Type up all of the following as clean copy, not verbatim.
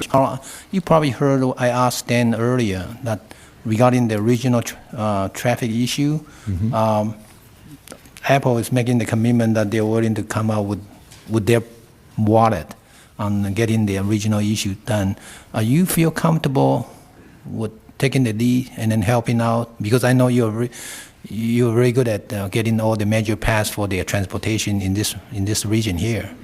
Carl, you probably heard I asked Dan earlier that regarding the regional traffic issue, Apple is making the commitment that they're willing to come out with their wallet on getting the regional issue done. You feel comfortable with taking the lead and then helping out? Because I know you're very good at getting all the major paths for their transportation in this region here.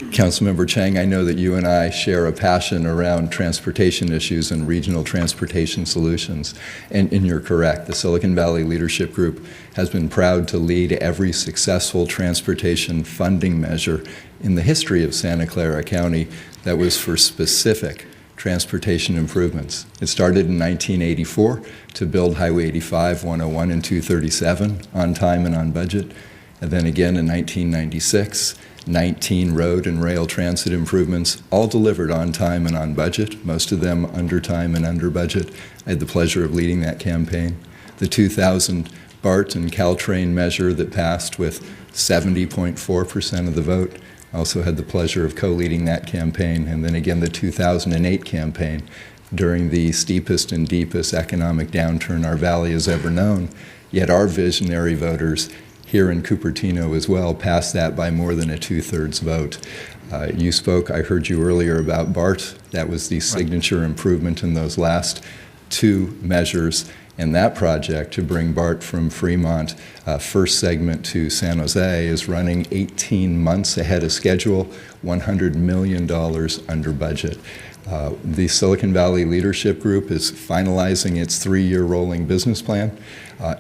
Councilmember Chang, I know that you and I share a passion around transportation issues and regional transportation solutions. And you're correct. The Silicon Valley Leadership Group has been proud to lead every successful transportation funding measure in the history of Santa Clara County that was for specific transportation improvements. It started in 1984 to build Highway 85, 101, and 237 on time and on budget. And then again in 1996, 19 road and rail transit improvements, all delivered on time and on budget, most of them under time and under budget. I had the pleasure of leading that campaign. The 2000 BART and Caltrain measure that passed with 70.4% of the vote. I also had the pleasure of co-leading that campaign. And then again, the 2008 campaign during the steepest and deepest economic downturn our valley has ever known. Yet our visionary voters here in Cupertino as well passed that by more than a 2/3 vote. You spoke, I heard you earlier about BART. That was the signature improvement in those last two measures. And that project to bring BART from Fremont, first segment to San Jose, is running 18 months ahead of schedule, $100 million under budget. The Silicon Valley Leadership Group is finalizing its 3-year rolling business plan.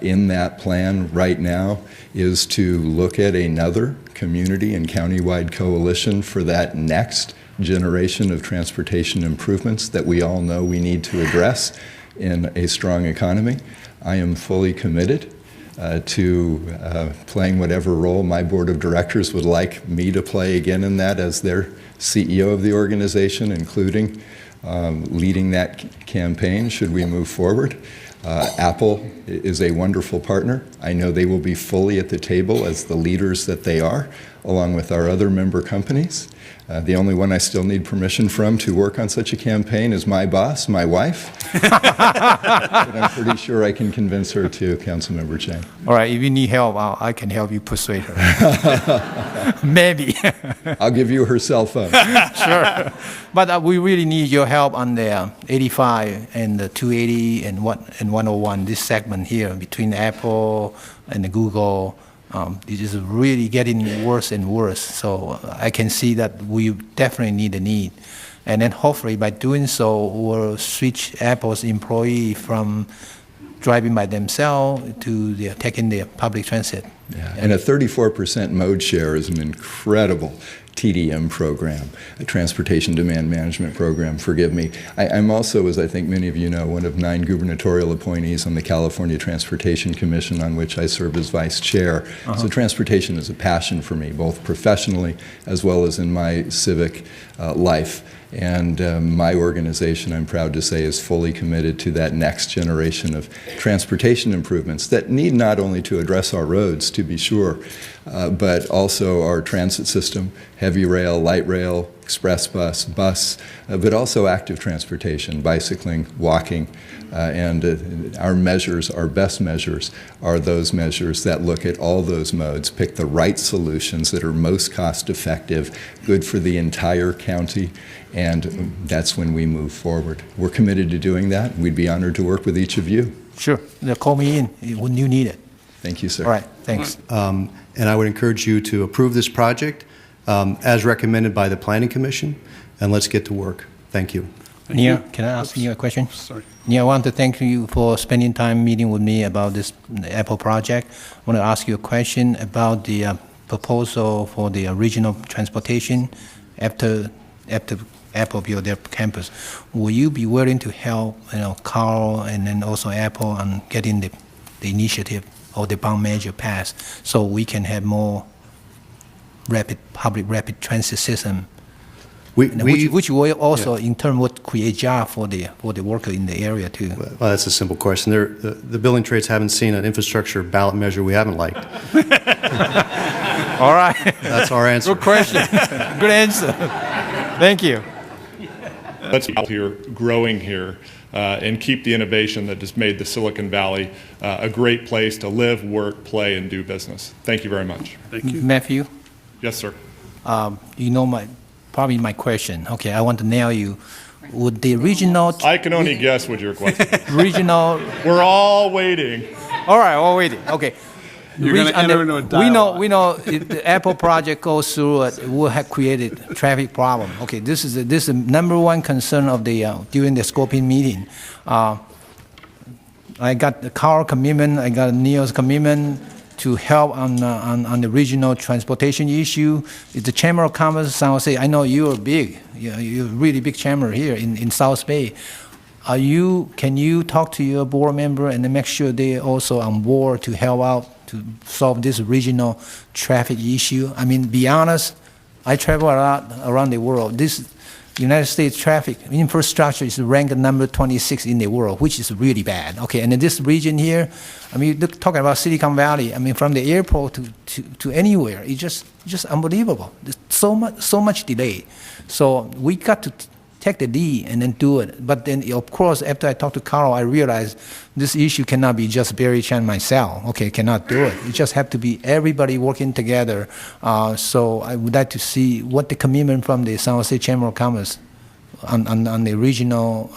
In that plan right now is to look at another community and countywide coalition for that next generation of transportation improvements that we all know we need to address in a strong economy. I am fully committed to playing whatever role my board of directors would like me to play again in that as their CEO of the organization, including leading that campaign should we move forward. Apple is a wonderful partner. I know they will be fully at the table as the leaders that they are, along with our other member companies. The only one I still need permission from to work on such a campaign is my boss, my wife. But I'm pretty sure I can convince her too, Councilmember Chang. All right, if you need help, I can help you persuade her. Maybe. I'll give you her cell phone. Sure. But we really need your help on the 85 and the 280 and 101, this segment here between Apple and the Google. It is really getting worse and worse. So I can see that we definitely need a need. And then hopefully by doing so, we'll switch Apple's employee from driving by themselves to taking the public transit. Yeah. And a 34% mode share is an incredible TDM program, a Transportation Demand Management Program, forgive me. I'm also, as I think many of you know, one of 9 gubernatorial appointees on the California Transportation Commission, on which I serve as vice chair. So transportation is a passion for me, both professionally as well as in my civic life. And my organization, I'm proud to say, is fully committed to that next generation of transportation improvements that need not only to address our roads, to be sure, but also our transit system, heavy rail, light rail, express bus, but also active transportation, bicycling, walking. And our measures, our best measures, are those measures that look at all those modes, pick the right solutions that are most cost effective, good for the entire county, and that's when we move forward. We're committed to doing that. We'd be honored to work with each of you. Sure. Call me in when you need it. Thank you, sir. All right. Thanks. And I would encourage you to approve this project as recommended by the Planning Commission, and let's get to work. Thank you. Nia, can I ask you a question? Sorry. Nia, I want to thank you for spending time meeting with me about this Apple project. I want to ask you a question about the proposal for the regional transportation after Apple build their campus. Will you be willing to help, Carl and then also Apple on getting the initiative or the bond measure passed so we can have more public rapid transit system? Which will also in turn would create job for the worker in the area too. Well, that's a simple question. The building trades haven't seen an infrastructure ballot measure we haven't liked. All right. That's our answer. Good question. Good answer. Thank you. Let's be here, growing here, and keep the innovation that has made the Silicon Valley a great place to live, work, play, and do business. Thank you very much. Matthew, Yes, sir. you know probably my question. Okay, I want to nail you. Would the regional I can only guess what your question is. regional? We're all waiting. All right, all waiting. Okay. You're gonna enter into a dialogue. We know if the Apple project goes through, it will have created traffic problem. Okay, this is the number one concern of the during the scoping meeting. I got the Carl commitment, I got Neil's commitment to help on the regional transportation issue. It's the Chamber of Commerce, San Jose. I know you're big. You're a really big chamber here in South Bay. Can you talk to your board member and then make sure they're also on board to help out to solve this regional traffic issue? I mean, be honest, I travel a lot around the world. This United States traffic infrastructure is ranked number 26 in the world, which is really bad. Okay, and in this region here, I mean, you're talking about Silicon Valley. I mean, from the airport to anywhere, it's just unbelievable. There's so much delay. So we got to take the lead and then do it. But then, of course, after I talked to Carl, I realized this issue cannot be just Barry Chan myself. Okay, cannot do it. It just have to be everybody working together. So I would like to see what the commitment from the San Jose Chamber of Commerce on the regional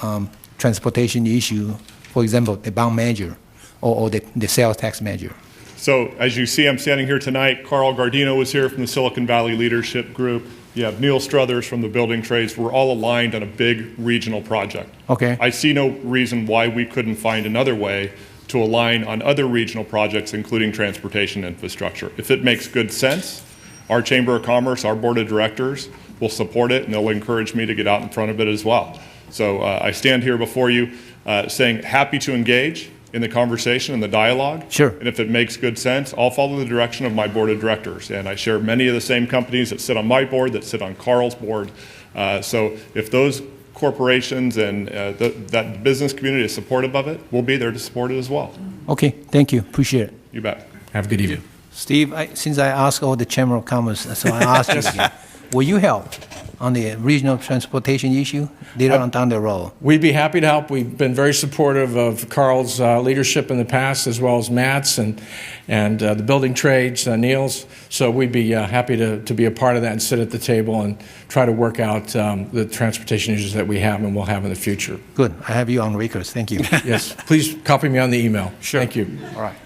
transportation issue, for example, the bond measure or the sales tax measure. So as you see, I'm standing here tonight. Carl Gardino was here from the Silicon Valley Leadership Group. You have Neil Struthers from the building trades. We're all aligned on a big regional project. Okay. I see no reason why we couldn't find another way to align on other regional projects, including transportation infrastructure. If it makes good sense, our Chamber of Commerce, our board of directors will support it, and they'll encourage me to get out in front of it as well. So I stand here before you saying happy to engage in the conversation and the dialogue. Sure. And if it makes good sense, I'll follow the direction of my board of directors. And I share many of the same companies that sit on my board, that sit on Carl's board. So if those corporations and that business community is supportive of it, we'll be there to support it as well. Okay, thank you. Appreciate it. You bet. Have a good evening. Steve, since I asked all the Chamber of Commerce, so I asked you again. Will you help on the regional transportation issue later on down the road? We'd be happy to help. We've been very supportive of Carl's leadership in the past, as well as Matt's and the building trades, Neil's. So we'd be happy to be a part of that and sit at the table and try to work out the transportation issues that we have and will have in the future. Good. I have you on record. Thank you. Yes. Please copy me on the email. Sure. Thank you. All right.